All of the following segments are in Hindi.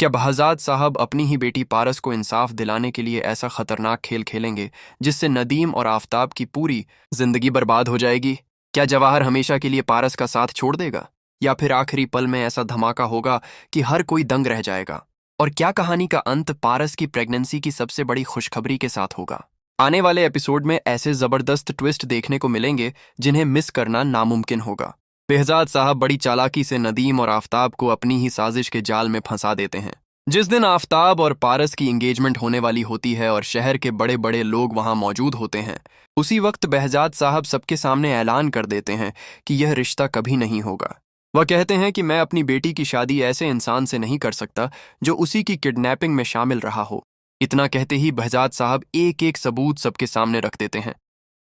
क्या बहजाद साहब अपनी ही बेटी पारस को इंसाफ दिलाने के लिए ऐसा खतरनाक खेल खेलेंगे जिससे नदीम और आफताब की पूरी जिंदगी बर्बाद हो जाएगी? क्या जवाहर हमेशा के लिए पारस का साथ छोड़ देगा, या फिर आखिरी पल में ऐसा धमाका होगा कि हर कोई दंग रह जाएगा? और क्या कहानी का अंत पारस की प्रेगनेंसी की सबसे बड़ी खुशखबरी के साथ होगा? आने वाले एपिसोड में ऐसे जबरदस्त ट्विस्ट देखने को मिलेंगे जिन्हें मिस करना नामुमकिन होगा। बेहजाद साहब बड़ी चालाकी से नदीम और आफताब को अपनी ही साजिश के जाल में फंसा देते हैं। जिस दिन आफताब और पारस की एंगेजमेंट होने वाली होती है और शहर के बड़े बड़े लोग वहां मौजूद होते हैं, उसी वक्त बेहजाद साहब सबके सामने ऐलान कर देते हैं कि यह रिश्ता कभी नहीं होगा। वह कहते हैं कि मैं अपनी बेटी की शादी ऐसे इंसान से नहीं कर सकता जो उसी की किडनैपिंग में शामिल रहा हो। इतना कहते ही बेहजाद साहब एक एक सबूत सबके सामने रख देते हैं।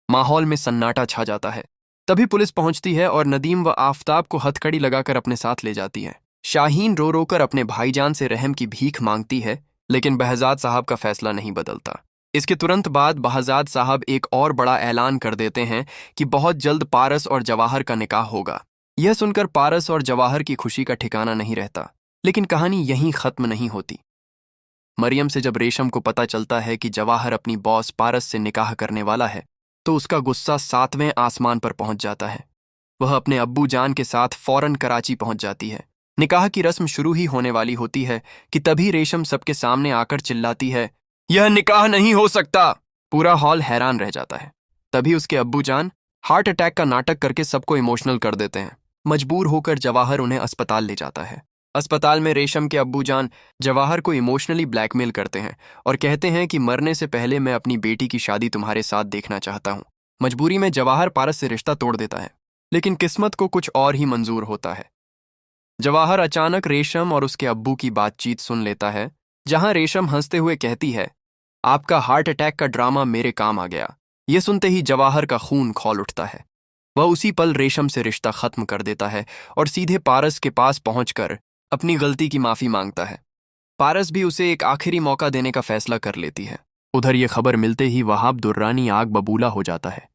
माहौल में सन्नाटा छा जाता है। तभी पुलिस पहुंचती है और नदीम व आफताब को हथकड़ी लगाकर अपने साथ ले जाती है। शाहीन रो रो कर अपने भाईजान से रहम की भीख मांगती है, लेकिन बहजाद साहब का फैसला नहीं बदलता। इसके तुरंत बाद बहजाद साहब एक और बड़ा ऐलान कर देते हैं कि बहुत जल्द पारस और जवाहर का निकाह होगा। यह सुनकर पारस और जवाहर की खुशी का ठिकाना नहीं रहता। लेकिन कहानी यहीं खत्म नहीं होती। मरियम से जब रेशम को पता चलता है कि जवाहर अपनी बॉस पारस से निकाह करने वाला है, तो उसका गुस्सा 7वें आसमान पर पहुंच जाता है। वह अपने अब्बू जान के साथ फौरन कराची पहुंच जाती है। निकाह की रस्म शुरू ही होने वाली होती है कि तभी रेशम सबके सामने आकर चिल्लाती है, यह निकाह नहीं हो सकता। पूरा हॉल हैरान रह जाता है। तभी उसके अब्बू जान हार्ट अटैक का नाटक करके सबको इमोशनल कर देते हैं। मजबूर होकर जवाहर उन्हें अस्पताल ले जाता है। अस्पताल में रेशम के अब्बू जान जवाहर को इमोशनली ब्लैकमेल करते हैं और कहते हैं कि मरने से पहले मैं अपनी बेटी की शादी तुम्हारे साथ देखना चाहता हूं। मजबूरी में जवाहर पारस से रिश्ता तोड़ देता है, लेकिन किस्मत को कुछ और ही मंजूर होता है। जवाहर अचानक रेशम और उसके अब्बू की बातचीत सुन लेता है, जहां रेशम हंसते हुए कहती है, आपका हार्ट अटैक का ड्रामा मेरे काम आ गया। यह सुनते ही जवाहर का खून खौल उठता है। वह उसी पल रेशम से रिश्ता खत्म कर देता है और सीधे पारस के पास पहुंचकर अपनी गलती की माफी मांगता है। पारस भी उसे एक आखिरी मौका देने का फैसला कर लेती है। उधर यह खबर मिलते ही वहाब दुर्रानी आग बबूला हो जाता है।